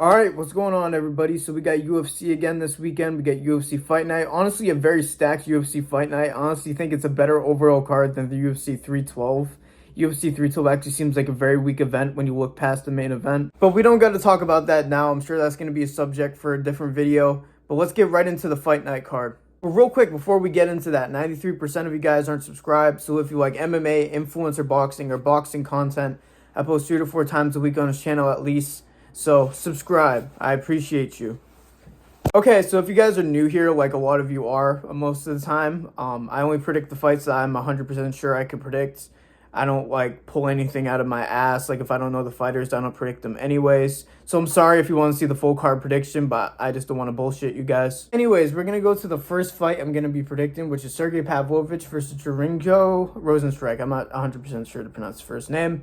All right, what's going on, everybody? So we got UFC again this weekend. We got UFC Fight Night. Honestly, a very stacked UFC Fight Night. Honestly, think it's a better overall card than the UFC 312. UFC 312 actually seems like a very weak event when you look past the main event. But we don't got to talk about that now. I'm sure that's going to be a subject for a different video. But let's get right into the Fight Night card. But real quick, before we get into that, 93% of you guys aren't subscribed. So if you like MMA, influencer boxing, or boxing content, I post 3 to 4 times a week on this channel at least. So subscribe. I appreciate you. Okay, so if you guys are new here, like a lot of you are most of the time, I only predict the fights that I'm 100% sure I can predict. I don't like pull anything out of my ass. Like if I don't know the fighters, I don't predict them anyways. So I'm sorry if you want to see the full card prediction, but I just don't want to bullshit you guys. Anyways, we're going to go to the first fight I'm going to be predicting, which is Sergey Pavlovich versus Jaringo Rozenstruik. I'm not 100% sure to pronounce his first name.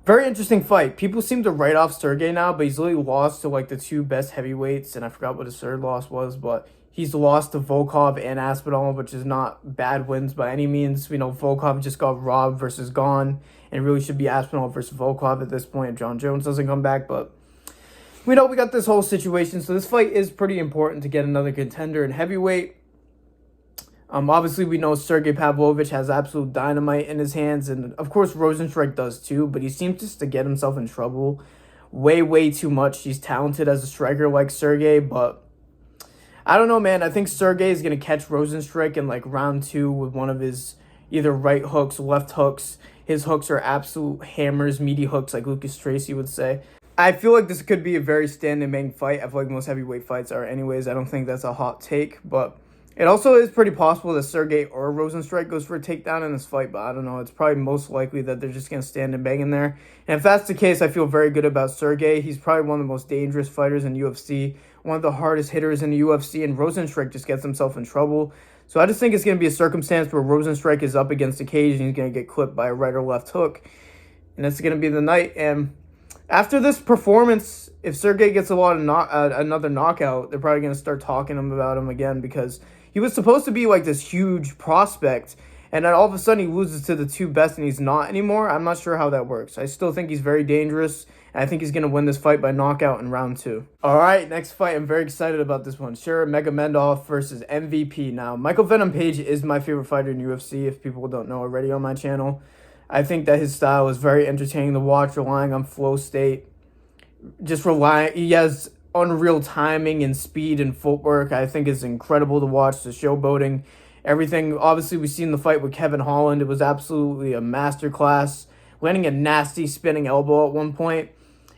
Very interesting fight. People seem to write off Sergey now, but he's literally lost to like the two best heavyweights, and I forgot what his third loss was, but he's lost to Volkov and Aspinall, which is not bad wins by any means. We know Volkov just got robbed versus gone, and it really should be Aspinall versus Volkov at this point if John Jones doesn't come back, but we know we got this whole situation, so this fight is pretty important to get another contender in heavyweight. Obviously, we know Sergey Pavlovich has absolute dynamite in his hands, and of course, Rozenstruik does too, but he seems just to get himself in trouble way too much. He's talented as a striker like Sergey, but I don't know, man. I think Sergey is going to catch Rozenstruik in like round 2 with one of his either right hooks, left hooks. His hooks are absolute hammers, meaty hooks like Lucas Tracy would say. I feel like this could be a very stand and bang fight. I feel like most heavyweight fights are anyways. I don't think that's a hot take, but it also is pretty possible that Sergey or Rozenstruik goes for a takedown in this fight, but I don't know. It's probably most likely that they're just going to stand and bang in there. And if that's the case, I feel very good about Sergey. He's probably one of the most dangerous fighters in UFC, one of the hardest hitters in the UFC, and Rozenstruik just gets himself in trouble. So I just think it's going to be a circumstance where Rozenstruik is up against the cage and he's going to get clipped by a right or left hook. And that's going to be the night. And after this performance, if Sergey gets another knockout, they're probably going to start talking about him again because he was supposed to be like this huge prospect, and then all of a sudden he loses to the two best and he's not anymore. I'm not sure how that works. I still think he's very dangerous, and I think he's going to win this fight by knockout in round 2. All right, next fight. I'm very excited about this one. Sure, Magomedov versus MVP. Now, Michael Venom Page is my favorite fighter in UFC, if people don't know already on my channel. I think that his style is very entertaining to watch, relying on flow state. He has unreal timing and speed and footwork. I think is incredible to watch. The showboating, everything. Obviously, we've seen the fight with Kevin Holland. It was absolutely a masterclass. Landing a nasty spinning elbow at one point.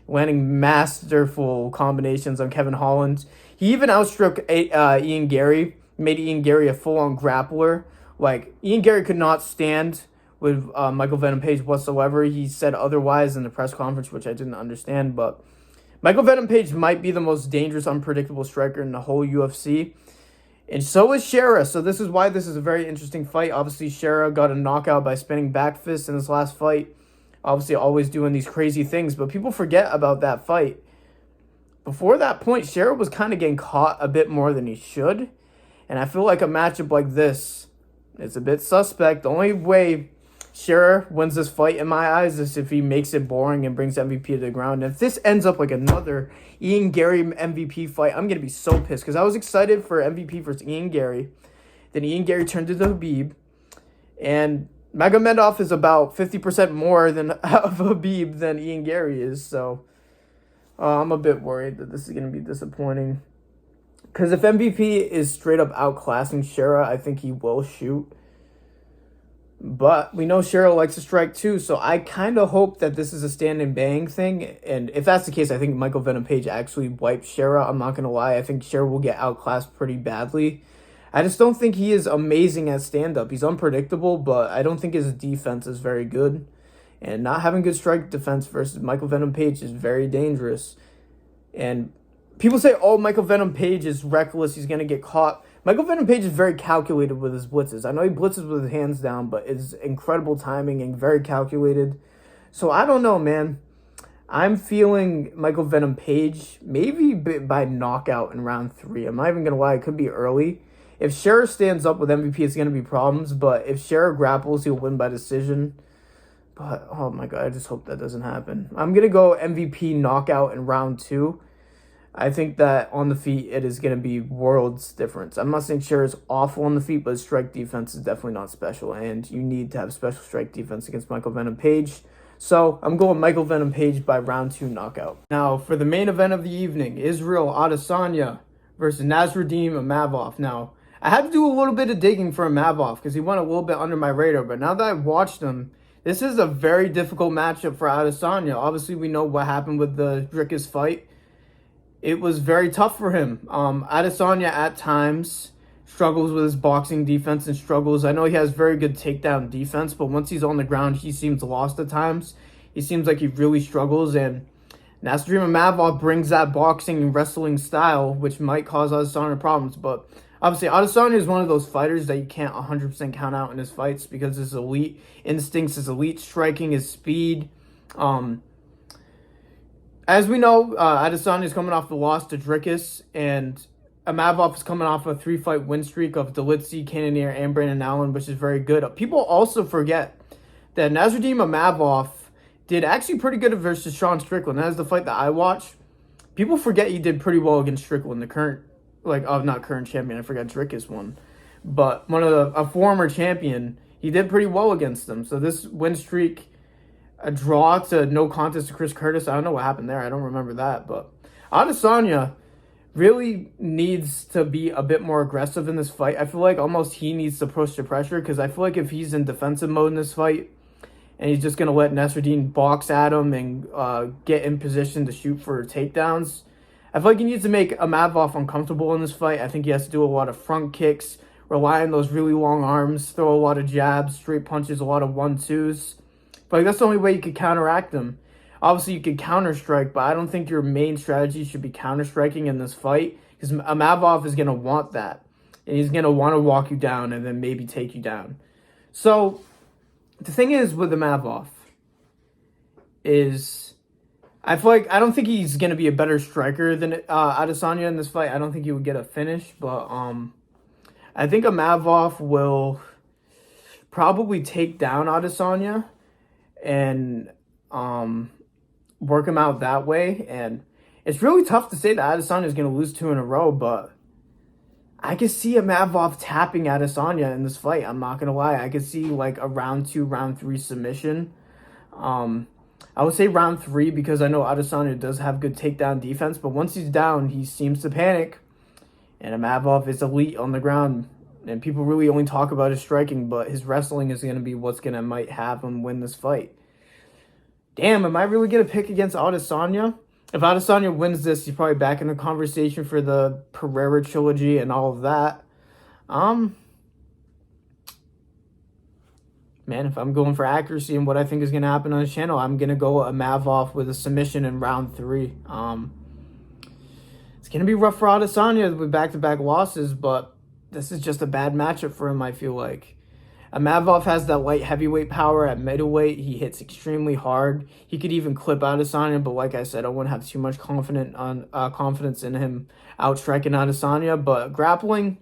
Landing masterful combinations on Kevin Holland. He even outstruck Ian Gary. Made Ian Gary a full-on grappler. Like, Ian Gary could not stand with Michael Venom Page whatsoever. He said otherwise in the press conference, which I didn't understand, but Michael Venom Page might be the most dangerous, unpredictable striker in the whole UFC. And so is Shera. So this is why this is a very interesting fight. Obviously, Shera got a knockout by spinning back fist in his last fight. Obviously, always doing these crazy things. But people forget about that fight. Before that point, Shera was kind of getting caught a bit more than he should. And I feel like a matchup like this is a bit suspect. The only way Shera wins this fight in my eyes is if he makes it boring and brings MVP to the ground. And if this ends up like another Ian Gary MVP fight, I'm going to be so pissed because I was excited for MVP versus Ian Gary. Then Ian Gary turned into Habib. And Magomedov is about 50% more than of Habib than Ian Gary is. So I'm a bit worried that this is going to be disappointing. Because if MVP is straight up outclassing Shera, I think he will shoot. But we know Cheryl likes to strike too, so I kind of hope that this is a stand and bang thing. And if that's the case, I think Michael Venom Page actually wipes Shera. I'm not going to lie. I think Shera will get outclassed pretty badly. I just don't think he is amazing at stand-up. He's unpredictable, but I don't think his defense is very good. And not having good strike defense versus Michael Venom Page is very dangerous. And people say, oh, Michael Venom Page is reckless. He's going to get caught. Michael Venom Page is very calculated with his blitzes. I know he blitzes with his hands down, but it's incredible timing and very calculated. So I don't know, man. I'm feeling Michael Venom Page maybe by knockout in round 3. I'm not even going to lie. It could be early. If Shera stands up with MVP, it's going to be problems. But if Shera grapples, he'll win by decision. But, oh my God, I just hope that doesn't happen. I'm going to go MVP knockout in round 2. I think that on the feet, it is going to be worlds difference. I'm not saying Cher is awful on the feet, but his strike defense is definitely not special, and you need to have special strike defense against Michael Venom Page. So I'm going Michael Venom Page by round 2 knockout. Now, for the main event of the evening, Israel Adesanya versus Nassourdine Imavov. Now, I had to do a little bit of digging for Imavov because he went a little bit under my radar, but now that I've watched him, this is a very difficult matchup for Adesanya. Obviously, we know what happened with the Dricus fight. It was very tough for him. Adesanya at times struggles with his boxing defense and struggles. I know he has very good takedown defense, but once he's on the ground, he seems lost at times. He seems like he really struggles, and Nassourdine Imavov brings that boxing and wrestling style, which might cause Adesanya problems. But obviously, Adesanya is one of those fighters that you can't 100% count out in his fights because his elite instincts, his elite striking, his speed. As we know, Adesanya is coming off the loss to Dricus, and Imavov is coming off a 3-fight win streak of Dolitzy, Cannonier, and Brandon Allen, which is very good. People also forget that Nassourdine Imavov did actually pretty good versus Sean Strickland. That is the fight that I watched. People forget he did pretty well against Strickland, the current, not current champion. I forgot Dricus won, but a former champion. He did pretty well against them. So this win streak, a draw to no contest to Chris Curtis. I don't know what happened there. I don't remember that. But Adesanya really needs to be a bit more aggressive in this fight. I feel like almost he needs to push the pressure because I feel like if he's in defensive mode in this fight and he's just going to let Nassourdine box at him and get in position to shoot for takedowns, I feel like he needs to make Imavov uncomfortable in this fight. I think he has to do a lot of front kicks, rely on those really long arms, throw a lot of jabs, straight punches, a lot of 1-2s. But that's the only way you could counteract them. Obviously, you could counter-strike, but I don't think your main strategy should be counter-striking in this fight because Imavov is going to want that. And he's going to want to walk you down and then maybe take you down. So, the thing is with Imavov is I feel like I don't think he's going to be a better striker than Adesanya in this fight. I don't think he would get a finish, but I think Imavov will probably take down Adesanya and work him out that way. And it's really tough to say that Adesanya is going to lose 2 in a row, but I could see Imavov tapping Adesanya in this fight. I'm not going to lie. I could see like a round 2, round 3 submission. I would say round 3 because I know Adesanya does have good takedown defense, but once he's down, he seems to panic. And Imavov is elite on the ground. And people really only talk about his striking, but his wrestling is going to be what's going to might have him win this fight. Damn, am I really going to pick against Adesanya? If Adesanya wins this, he's probably back in the conversation for the Pereira trilogy and all of that. Man, if I'm going for accuracy and what I think is going to happen on the channel, I'm going to go Imavov with a submission in round 3. It's going to be rough for Adesanya with back-to-back losses, but this is just a bad matchup for him, I feel like. Imavov has that light heavyweight power at middleweight. He hits extremely hard. He could even clip Adesanya, but like I said, I wouldn't have too much confidence in him outstriking Adesanya. But grappling,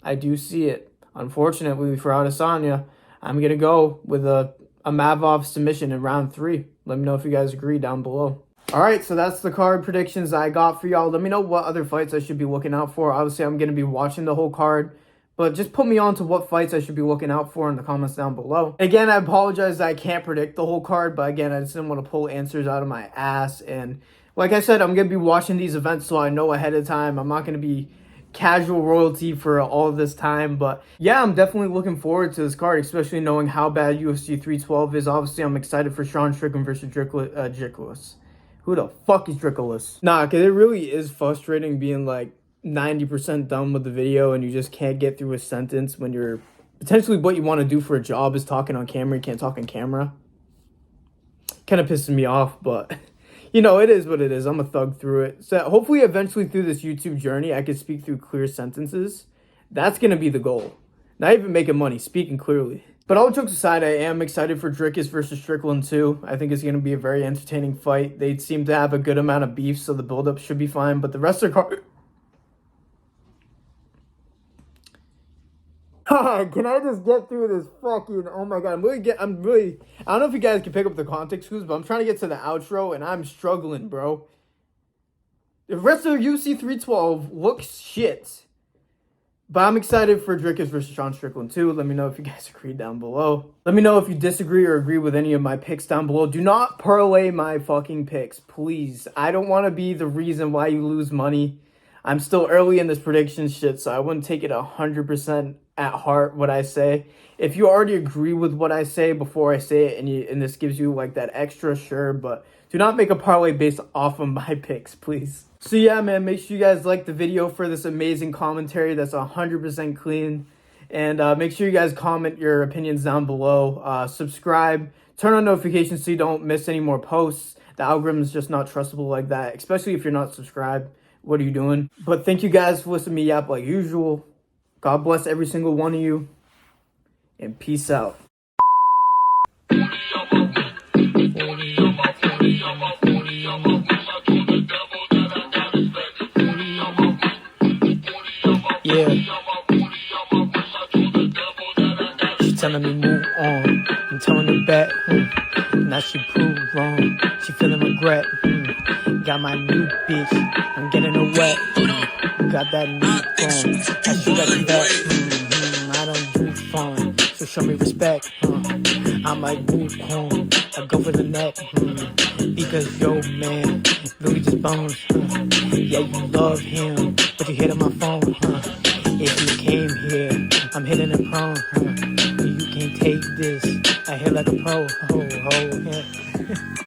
I do see it. Unfortunately for Adesanya, I'm going to go with a Imavov submission in round 3. Let me know if you guys agree down below. All right, so that's the card predictions I got for y'all. Let me know what other fights I should be looking out for. Obviously, I'm going to be watching the whole card, but just put me on to what fights I should be looking out for in the comments down below. Again, I apologize that I can't predict the whole card, but again, I just didn't want to pull answers out of my ass. And like I said, I'm going to be watching these events so I know ahead of time. I'm not going to be casual royalty for all of this time, but yeah, I'm definitely looking forward to this card, especially knowing how bad UFC 312 is. Obviously, I'm excited for Sean Strickland versus Dricus. Who the fuck is Dricus? Nah, because it really is frustrating being like 90% done with the video and you just can't get through a sentence when you're potentially what you want to do for a job is talking on camera. You can't talk on camera. Kind of pisses me off, but you know, it is what it is. I'm a thug through it. So hopefully eventually through this YouTube journey, I can speak through clear sentences. That's going to be the goal. Not even making money, speaking clearly. But all jokes aside, I am excited for Dricus versus Strickland too. I think it's going to be a very entertaining fight. They seem to have a good amount of beef, so the build-up should be fine. But the rest of the card... Can I just get through this fucking... Oh my god, I'm really... I don't know if you guys can pick up the context clues, but I'm trying to get to the outro, and I'm struggling, bro. The rest of UFC 312 looks shit. But I'm excited for Dricus versus Sean Strickland too. Let me know if you guys agree down below. Let me know if you disagree or agree with any of my picks down below. Do not parlay my fucking picks, please. I don't want to be the reason why you lose money. I'm still early in this prediction shit, so I wouldn't take it 100% at heart what I say. If you already agree with what I say before I say it, and this gives you like that extra, sure, but do not make a parlay based off of my picks, please. So yeah, man, make sure you guys like the video for this amazing commentary that's 100% clean. And make sure you guys comment your opinions down below. Subscribe, turn on notifications so you don't miss any more posts. The algorithm is just not trustable like that, especially if you're not subscribed. What are you doing? But thank you guys for listening to me yap like usual. God bless every single one of you. And peace out. Yeah. She telling me move on. I'm telling her back. Now she proved wrong. She feeling regret. Got my new bitch. I'm getting her wet. Got that new phone. I shoot at the back. I don't do fun. So show me respect. I'm like move on. I go for the neck. Because yo man, Louis just bones. Yeah, you love him, but you hit on my phone. If you came here, I'm hitting it prone. You can't take this. I hit like a pro.